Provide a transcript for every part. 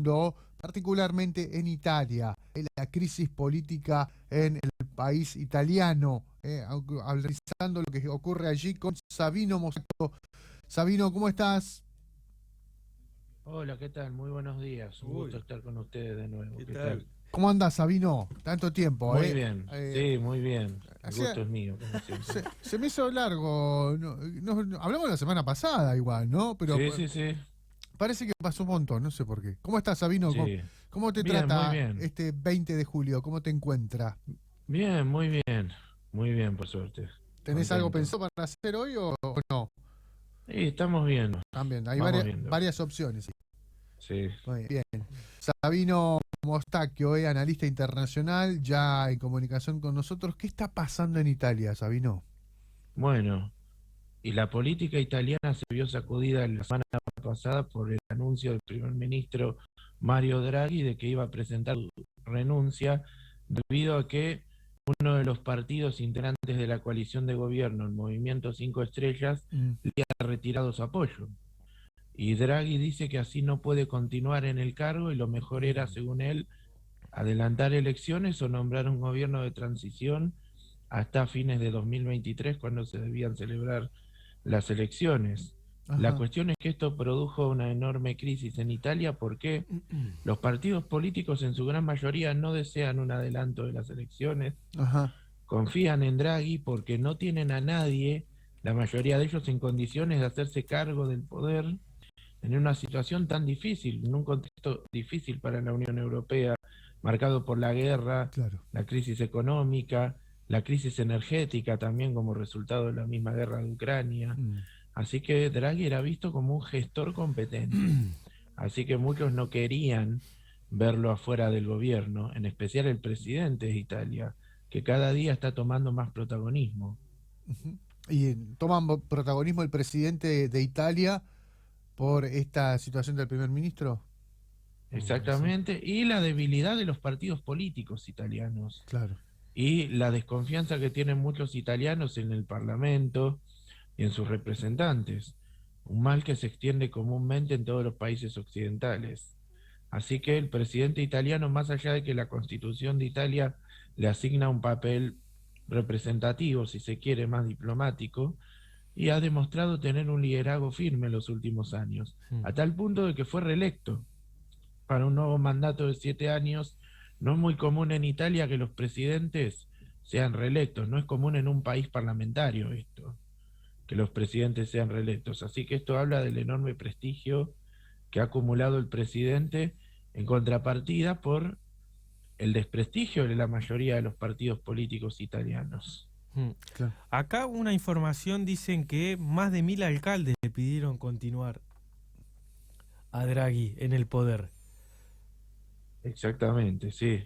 mundo, particularmente en Italia, la crisis política en el país italiano, analizando lo que ocurre allí con Sabino Moscato. Sabino, ¿cómo estás? Hola, ¿qué tal? Muy buenos días. Un gusto Uy, estar con ustedes de nuevo. ¿qué ¿Qué tal? tal? ¿Cómo andas, Sabino? Tanto tiempo, Muy ¿eh? bien, Eh, sí, muy bien. El hacía- gusto es mío, como siempre. se me hizo largo. Hablamos la semana pasada igual, ¿no? Pero Sí, sí, sí, parece que pasó un montón, no sé por qué. ¿Cómo estás, Sabino? ¿Cómo, sí. cómo te Bien, muy trata bien. este 20 de julio? ¿Cómo te encuentra? Bien, muy bien. Muy bien, por suerte. ¿Tenés algo Contento. pensado para hacer hoy o no? Sí, estamos viendo. También, hay Vamos varias, viendo. varias opciones. Sí. Sí. Muy bien. Sabino Mostacchio, analista internacional, ya en comunicación con nosotros. ¿Qué está pasando en Italia, Sabino? Bueno, y la política italiana se vio sacudida la semana pasada por el anuncio del primer ministro Mario Draghi de que iba a presentar su renuncia debido a que uno de los partidos integrantes de la coalición de gobierno, el Movimiento Cinco Estrellas, Mm, le ha retirado su apoyo. Y Draghi dice que así no puede continuar en el cargo y lo mejor era, según él, adelantar elecciones o nombrar un gobierno de transición hasta fines de 2023, cuando se debían celebrar las elecciones. La ajá, cuestión es que esto produjo una enorme crisis en Italia porque los partidos políticos en su gran mayoría no desean un adelanto de las elecciones, ajá. confían en Draghi porque no tienen a nadie, la mayoría de ellos en condiciones de hacerse cargo del poder en una situación tan difícil, en un contexto difícil para la Unión Europea, marcado por la guerra, Claro. la crisis económica, la crisis energética también como resultado de la misma guerra de Ucrania. Mm. Así que Draghi era visto como un gestor competente. Así que muchos no querían verlo afuera del gobierno, en especial el presidente de Italia, que cada día está tomando más protagonismo. Ujú. Y toma protagonismo el presidente de Italia por esta situación del primer ministro. Sí. Exactamente, y la debilidad de los partidos políticos italianos Claro. y la desconfianza que tienen muchos italianos en el Parlamento y en sus representantes, un mal que se extiende comúnmente en todos los países occidentales. Así que el presidente italiano, más allá de que la Constitución de Italia le asigna un papel representativo, si se quiere, más diplomático, y ha demostrado tener un liderazgo firme en los últimos años, Mm. a tal punto de que fue reelecto para un nuevo mandato de 7 años. No es muy común en Italia que los presidentes sean reelectos, no es común en un país parlamentario esto, que los presidentes sean reelectos. Así que esto habla del enorme prestigio que ha acumulado el presidente en contrapartida por el desprestigio de la mayoría de los partidos políticos italianos. Mm. Claro. Acá una información dicen que más de 1000 alcaldes le pidieron continuar a Draghi en el poder. Exactamente, sí.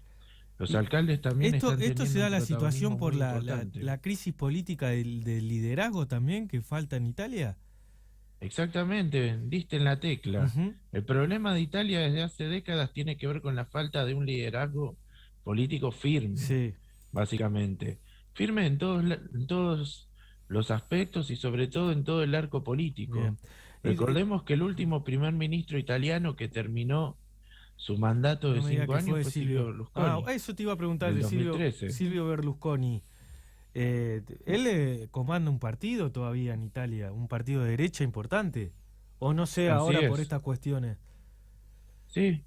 Los Y alcaldes también esto, están esto se teniendo da un la situación protagonismo por muy la importante. crisis política del liderazgo también que falta en Italia. Exactamente, diste en la tecla. Ujú. El problema de Italia desde hace décadas tiene que ver con la falta de un liderazgo político firme, Sí, básicamente. Firme en todos los aspectos y sobre todo en todo el arco político. bien. Recordemos que el último primer ministro italiano que terminó su mandato No de me diga cinco que años fue fue Silvio Silvio. Ah, Berlusconi, eso te iba a preguntar del de Silvio, 2013. Silvio Berlusconi. Él comanda un partido todavía en Italia, un partido de derecha importante. O no sé Así ahora por es. estas cuestiones. Sí,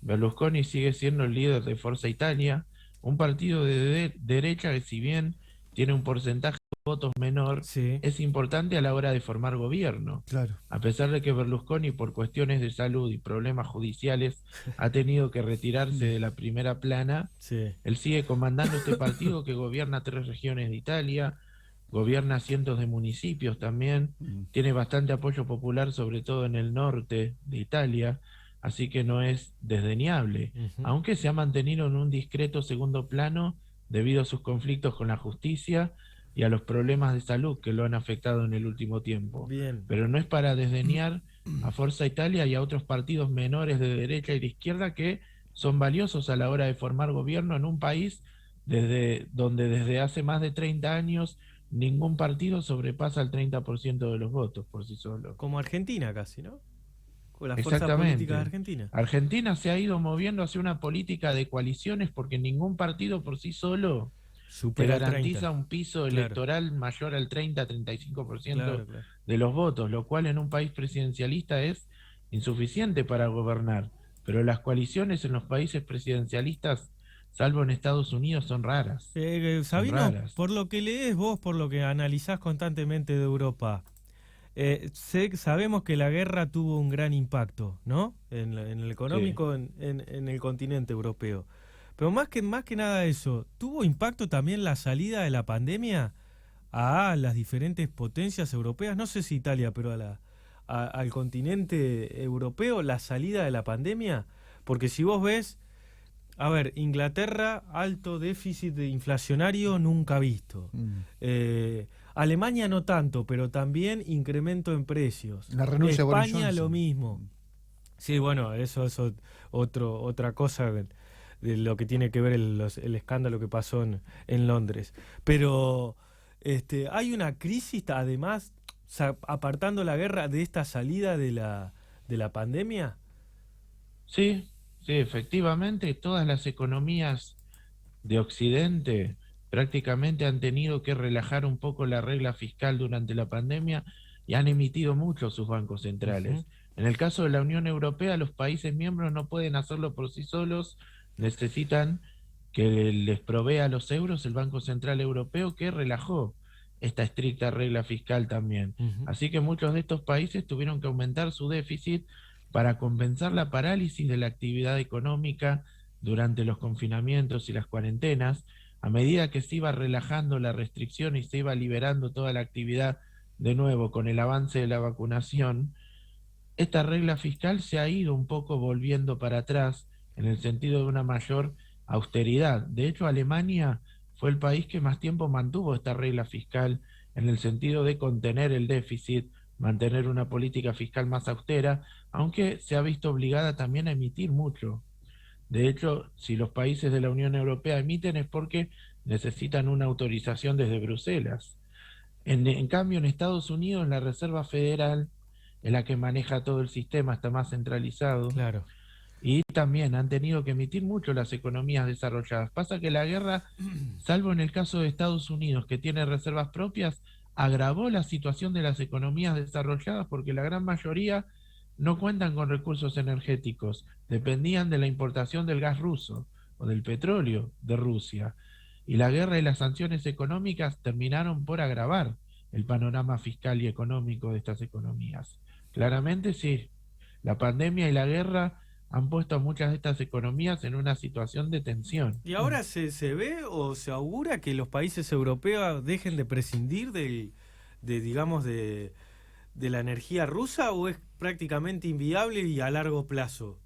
Berlusconi sigue siendo el líder de Forza Italia, un partido de derecha que si bien tiene un porcentaje de votos menor, Sí. es importante a la hora de formar gobierno. Claro. A pesar de que Berlusconi por cuestiones de salud y problemas judiciales ha tenido que retirarse Mm. de la primera plana, Sí. él sigue comandando este partido que gobierna 3 regiones de Italia, gobierna cientos de municipios también, Mm. tiene bastante apoyo popular, sobre todo en el norte de Italia, así que no es desdeñable, Ujú. aunque se ha mantenido en un discreto segundo plano debido a sus conflictos con la justicia y a los problemas de salud que lo han afectado en el último tiempo. Bien. Pero no es para desdeñar a Forza Italia y a otros partidos menores de derecha y de izquierda que son valiosos a la hora de formar gobierno en un país desde donde desde hace más de 30 años ningún partido sobrepasa el 30% de los votos por sí solo. Como Argentina casi, ¿no? con las fuerzas políticas de Argentina. Argentina se ha ido moviendo hacia una política de coaliciones porque ningún partido por sí solo te Supera el garantiza 30. un piso Claro. electoral mayor al 30-35% Claro, claro. de los votos, lo cual en un país presidencialista es insuficiente para gobernar. Pero las coaliciones en los países presidencialistas, salvo en Estados Unidos, son raras. Son Sabino, raras. por lo que lees vos, por lo que analizás constantemente de Europa, sabemos que la guerra tuvo un gran impacto, ¿no? En el económico, en el continente europeo. Pero más que nada eso, ¿tuvo impacto también la salida de la pandemia a las diferentes potencias europeas? No sé si Italia, pero al continente europeo, la salida de la pandemia. Porque si vos ves, a ver, Inglaterra, alto déficit inflacionario nunca visto. Alemania no tanto, pero también incremento en precios. La renuncia de Boris España Johnson. lo mismo. Sí, bueno, eso es otra cosa de lo que tiene que ver el escándalo que pasó en Londres. Pero hay una crisis, además, apartando la guerra de esta salida de la pandemia. Sí, sí, efectivamente, todas las economías de Occidente prácticamente han tenido que relajar un poco la regla fiscal durante la pandemia y han emitido mucho sus bancos centrales. Ujú. En el caso de la Unión Europea, los países miembros no pueden hacerlo por sí solos, necesitan que les provea los euros el Banco Central Europeo, que relajó esta estricta regla fiscal también. Ujú. Así que muchos de estos países tuvieron que aumentar su déficit para compensar la parálisis de la actividad económica durante los confinamientos y las cuarentenas. A medida que se iba relajando la restricción y se iba liberando toda la actividad de nuevo con el avance de la vacunación, esta regla fiscal se ha ido un poco volviendo para atrás en el sentido de una mayor austeridad. De hecho, Alemania fue el país que más tiempo mantuvo esta regla fiscal en el sentido de contener el déficit, mantener una política fiscal más austera, aunque se ha visto obligada también a emitir mucho. De hecho, si los países de la Unión Europea emiten es porque necesitan una autorización desde Bruselas. En cambio, en Estados Unidos, la Reserva Federal es la que maneja todo el sistema, está más centralizado. Claro. Y también han tenido que emitir mucho las economías desarrolladas. Pasa que la guerra, salvo en el caso de Estados Unidos, que tiene reservas propias, agravó la situación de las economías desarrolladas porque la gran mayoría no cuentan con recursos energéticos, dependían de la importación del gas ruso o del petróleo de Rusia. Y la guerra y las sanciones económicas terminaron por agravar el panorama fiscal y económico de estas economías. Claramente sí, la pandemia y la guerra han puesto a muchas de estas economías en una situación de tensión. ¿Y ahora se ve o se augura que los países europeos dejen de prescindir digamos, de la energía rusa, o es prácticamente inviable y a largo plazo?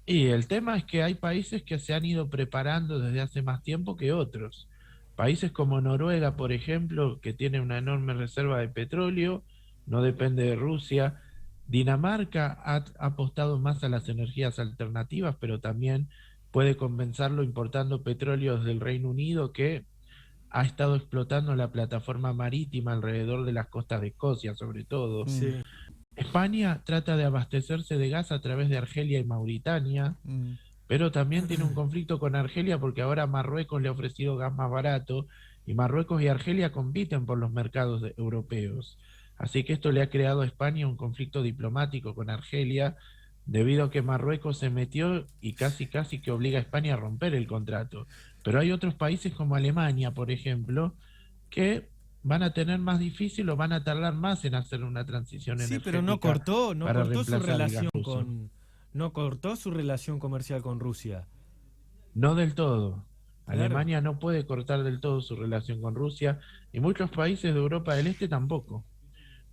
Y el tema es que hay países que se han ido preparando desde hace más tiempo que otros. Países como Noruega, por ejemplo, que tiene una enorme reserva de petróleo, no depende de Rusia. Dinamarca ha apostado más a las energías alternativas, pero también puede compensarlo importando petróleo desde el Reino Unido, que ha estado explotando la plataforma marítima alrededor de las costas de Escocia, sobre todo. Sí. España trata de abastecerse de gas a través de Argelia y Mauritania, pero también tiene un conflicto con Argelia porque ahora Marruecos le ha ofrecido gas más barato y Marruecos y Argelia compiten por los mercados europeos. Así que esto le ha creado a España un conflicto diplomático con Argelia debido a que Marruecos se metió y casi que obliga a España a romper el contrato. Pero hay otros países como Alemania, por ejemplo, que van a tener más difícil o van a tardar más en hacer una transición Sí, energética pero no cortó para su reemplazar el gas relación ruso. no cortó su relación comercial con Rusia. No del todo. Claro. Alemania no puede cortar del todo su relación con Rusia y muchos países de Europa del Este tampoco.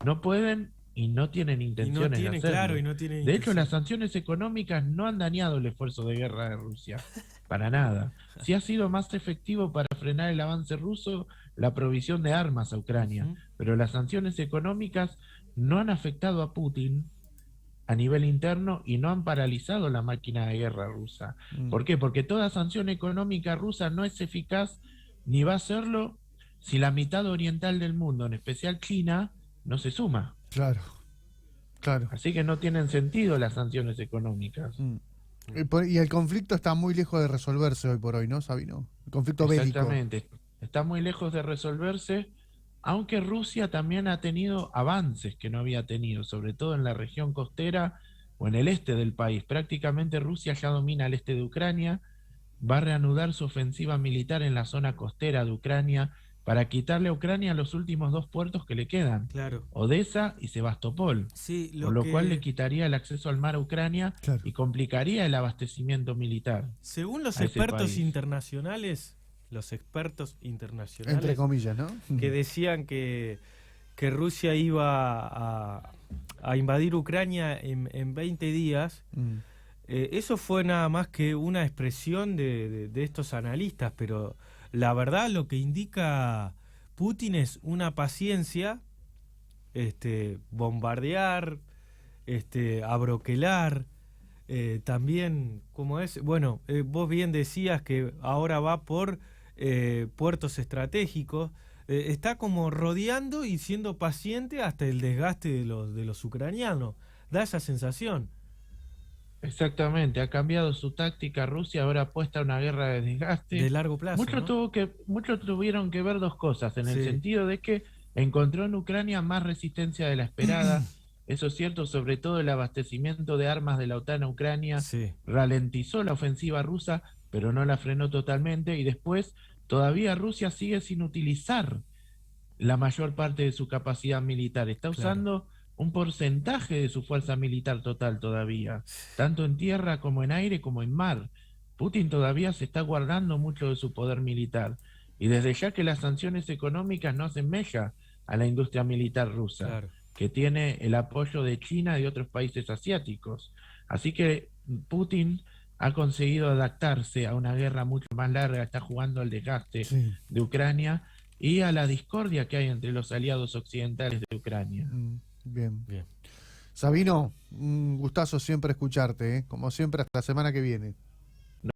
No pueden y no tienen intenciones de hacerlo. Claro, y no tienen De hecho, intención. las sanciones económicas no han dañado el esfuerzo de guerra de Rusia, para nada. Sí ha sido más efectivo para frenar el avance ruso la provisión de armas a Ucrania, Ujú. pero las sanciones económicas no han afectado a Putin a nivel interno y no han paralizado la máquina de guerra rusa. ¿Por qué? Porque toda sanción económica rusa no es eficaz ni va a serlo si la mitad oriental del mundo, en especial China, no se suma. Claro. Claro. Así que no tienen sentido las sanciones económicas. Y el conflicto está muy lejos de resolverse hoy por hoy, ¿no, Sabino? El conflicto bélico. Exactamente. Está muy lejos de resolverse, aunque Rusia también ha tenido avances que no había tenido, sobre todo en la región costera o en el este del país. Prácticamente Rusia ya domina el este de Ucrania, va a reanudar su ofensiva militar en la zona costera de Ucrania para quitarle a Ucrania los últimos dos puertos que le quedan, Claro. Odessa y Sebastopol, Sí, por lo cual le quitaría el acceso al mar a Ucrania Claro. y complicaría el abastecimiento militar. Según los a ese expertos país. internacionales, Entre comillas, ¿no? que decían que Rusia iba a invadir Ucrania en 20 días, eso fue nada más que una expresión de estos analistas, pero la verdad lo que indica Putin es una paciencia, bombardear, abroquelar, también, ¿cómo es? Bueno, vos bien decías que ahora va por puertos estratégicos, está como rodeando y siendo paciente hasta el desgaste de los ucranianos, da esa sensación. Exactamente, ha cambiado su táctica. Rusia ahora apuesta a una guerra de desgaste. De largo plazo, ¿no? Muchos tuvieron que ver dos cosas, en el Sí. sentido de que encontró en Ucrania más resistencia de la esperada. Eso es cierto, sobre todo el abastecimiento de armas de la OTAN a Ucrania Sí. ralentizó la ofensiva rusa, pero no la frenó totalmente. Y después, todavía Rusia sigue sin utilizar la mayor parte de su capacidad militar. Está Claro. usando un porcentaje de su fuerza militar total todavía, tanto en tierra como en aire como en mar. Putin todavía se está guardando mucho de su poder militar. Y desde ya que las sanciones económicas no hacen mella a la industria militar rusa, Claro. que tiene el apoyo de China y de otros países asiáticos. Así que Putin ha conseguido adaptarse a una guerra mucho más larga, está jugando al desgaste Sí. de Ucrania y a la discordia que hay entre los aliados occidentales de Ucrania. Bien. Bien. Sabino, un gustazo siempre escucharte, ¿eh? Como siempre, hasta la semana que viene.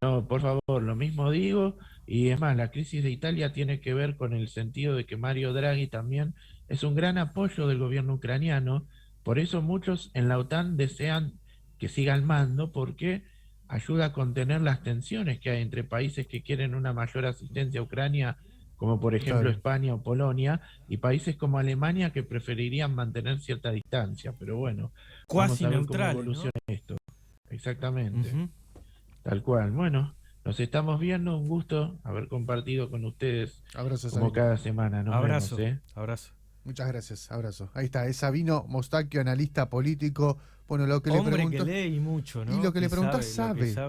No, por favor, lo mismo digo, y es más, la crisis de Italia tiene que ver con el sentido de que Mario Draghi también es un gran apoyo del gobierno ucraniano, por eso muchos en la OTAN desean que siga al mando, porque ayuda a contener las tensiones que hay entre países que quieren una mayor asistencia a Ucrania, como por ejemplo Claro. España o Polonia, y países como Alemania que preferirían mantener cierta distancia, pero bueno, vamos Cuasi a ver neutrales, cómo evoluciona esto. Exactamente. Ujú. Tal cual. Bueno, nos estamos viendo. Un gusto haber compartido con ustedes Abrazo, como Sabino. cada semana. Nos Abrazo, vemos, ¿eh? abrazo. Muchas gracias, abrazo. Ahí está, es Sabino Mostacchio, analista político. Bueno, lo que le Hombre pregunto... que lee y mucho, ¿no? Y lo que le preguntás lo que sabe.